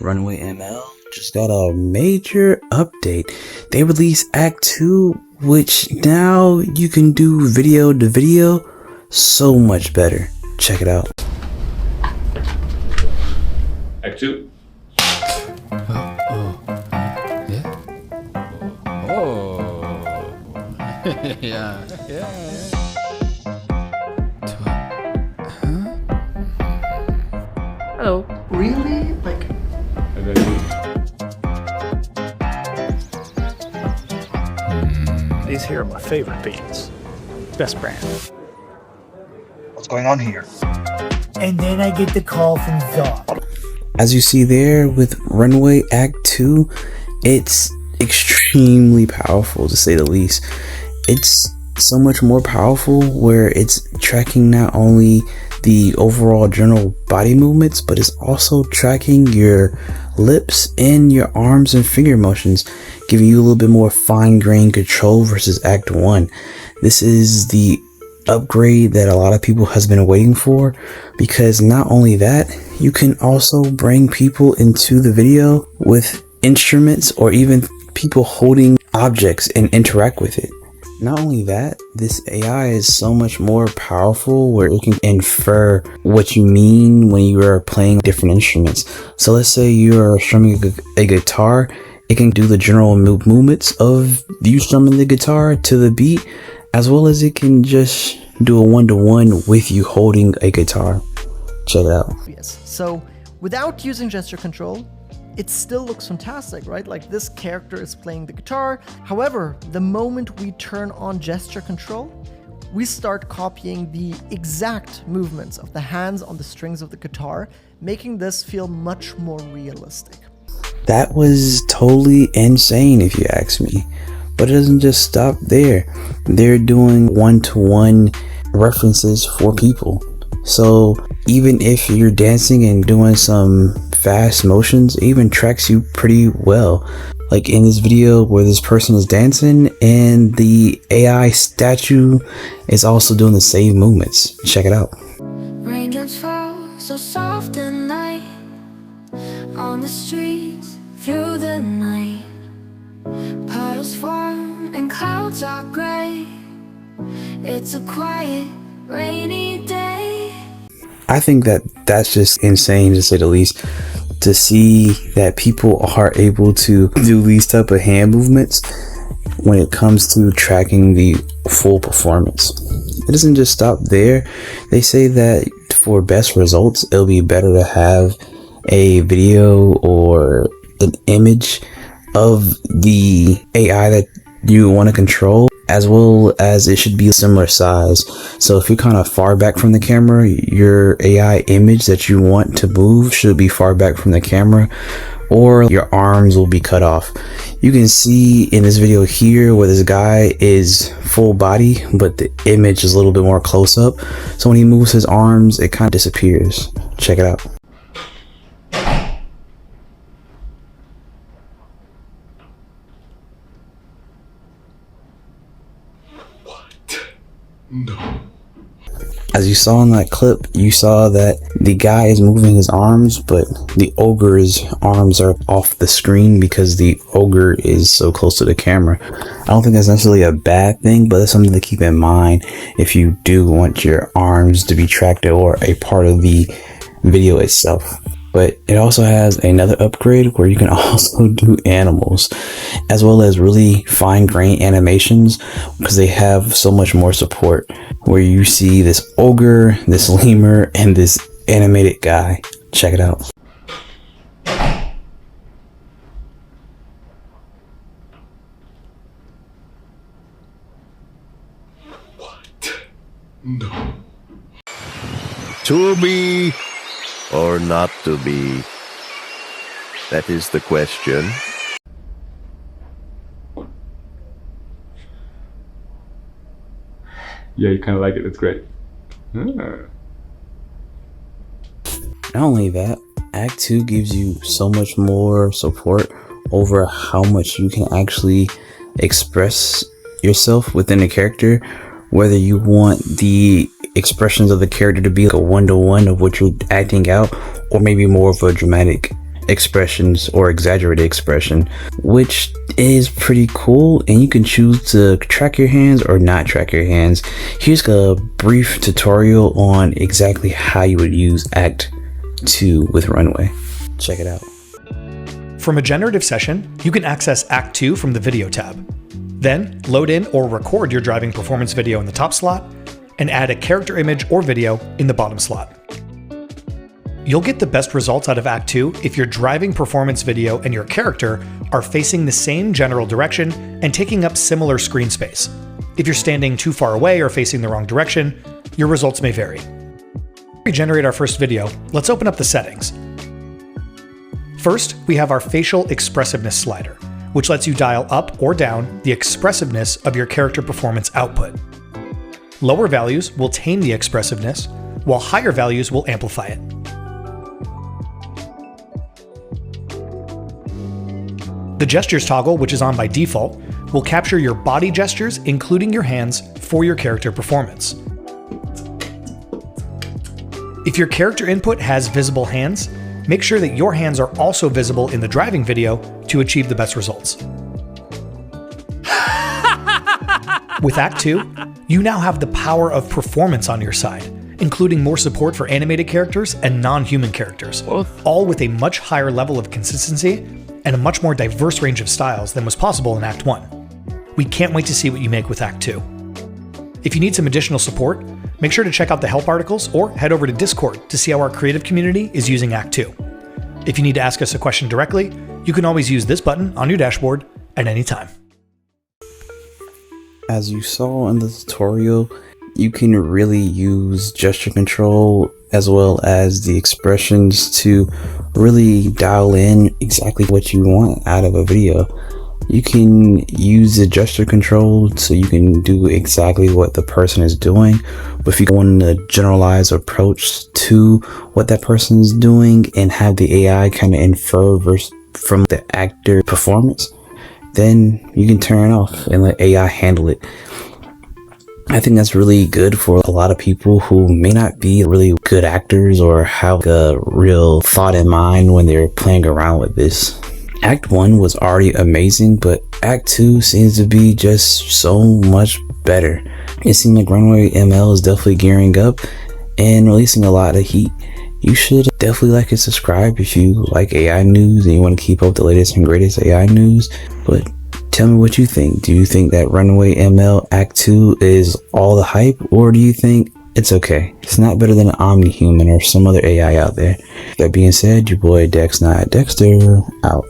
Runway ML just got a major update. They released Act 2, which now you can do video to video so much better. Check it out. Act 2. Yeah. Hello. Really? Like... And then These here are my favorite beans. Best brand. What's going on here? And then I get the call from Zod. As you see there with Runway Act 2, it's extremely powerful to say the least. It's so much more powerful where it's tracking not only the overall general body movements, but it's also tracking your lips and your arms and finger motions, giving you a little bit more fine-grained control versus Act 1. This is the upgrade that a lot of people has been waiting for, because not only that, you can also bring people into the video with instruments or even people holding objects and interact with it. Not only that, this AI is so much more powerful where it can infer what you mean when you are playing different instruments. So let's say you are strumming a guitar, it can do the general movements of you strumming the guitar to the beat, as well as it can just do a one-to-one with you holding a guitar. Check it out. Yes. So without using gesture control, it still looks fantastic, right? Like this character is playing the guitar. However, the moment we turn on gesture control, we start copying the exact movements of the hands on the strings of the guitar, making this feel much more realistic. That was totally insane if you ask me. But it doesn't just stop there. They're doing one-to-one references for people. So even if you're dancing and doing some fast motions, it even tracks you pretty well. Like in this video where this person is dancing and the AI statue is also doing the same movements. Check it out. Raindrops fall so soft at night on the streets through the night. Puddles form and clouds are gray. It's a quiet, rainy day. I think that that's just insane to say the least, to see that people are able to do these type of hand movements when it comes to tracking the full performance. It doesn't just stop there. They say that for best results, it'll be better to have a video or an image of the AI that you want to control, as well as it should be a similar size. So if you're kind of far back from the camera, your AI image that you want to move should be far back from the camera, or your arms will be cut off. You can see in this video here where this guy is full body, but the image is a little bit more close up. So when he moves his arms, it kind of disappears. Check it out. no. As you saw in that clip, you saw that the guy is moving his arms, but the ogre's arms are off the screen because the ogre is so close to the camera. I don't think that's necessarily a bad thing, but it's something to keep in mind if you do want your arms to be tracked or a part of the video itself. But it also has another upgrade where you can also do animals, as well as really fine-grained animations, because they have so much more support, where you see this ogre, this lemur, and this animated guy. Check it out. No. To be or not to be? That is the question. Yeah, you kind of like it. It's great. Not only that, Act 2 gives you so much more support over how much you can actually express yourself within a character, whether you want the expressions of the character to be like a one-to-one of what you're acting out, or maybe more of a dramatic expressions or exaggerated expression, which is pretty cool. And you can choose to track your hands or not track your hands. Here's a brief tutorial on exactly how you would use Act 2 with Runway. Check it out. From a generative session, you can access Act 2 from the Video tab. Then, load in or record your driving performance video in the top slot, and add a character image or video in the bottom slot. You'll get the best results out of Act 2 if your driving performance video and your character are facing the same general direction and taking up similar screen space. If you're standing too far away or facing the wrong direction, your results may vary. Before we generate our first video, let's open up the settings. First, we have our facial expressiveness slider, which lets you dial up or down the expressiveness of your character performance output. Lower values will tame the expressiveness, while higher values will amplify it. The gestures toggle, which is on by default, will capture your body gestures, including your hands, for your character performance. If your character input has visible hands, make sure that your hands are also visible in the driving video to achieve the best results. With Act 2, you now have the power of performance on your side, including more support for animated characters and non-human characters, all with a much higher level of consistency and a much more diverse range of styles than was possible in Act 1. We can't wait to see what you make with Act 2. If you need some additional support, make sure to check out the help articles or head over to Discord to see how our creative community is using Act 2. If you need to ask us a question directly, you can always use this button on your dashboard at any time. As you saw in the tutorial, you can really use gesture control as well as the expressions to really dial in exactly what you want out of a video. You can use the gesture control so you can do exactly what the person is doing, but if you want a generalized approach to what that person is doing and have the AI kind of infer from the actor performance, then you can turn it off and let AI handle it. I think that's really good for a lot of people who may not be really good actors or have a real thought in mind when they're playing around with this. Act 1 was already amazing, but Act 2 seems to be just so much better. It seems like Runway ML is definitely gearing up and releasing a lot of heat. You should definitely like and subscribe if you like AI news and you want to keep up with the latest and greatest AI news. But tell me what you think. Do you think that Runway ML Act 2 is all the hype, or do you think it's okay? It's not better than an Omni-Human or some other AI out there. That being said, your boy Dex Not Dexter out.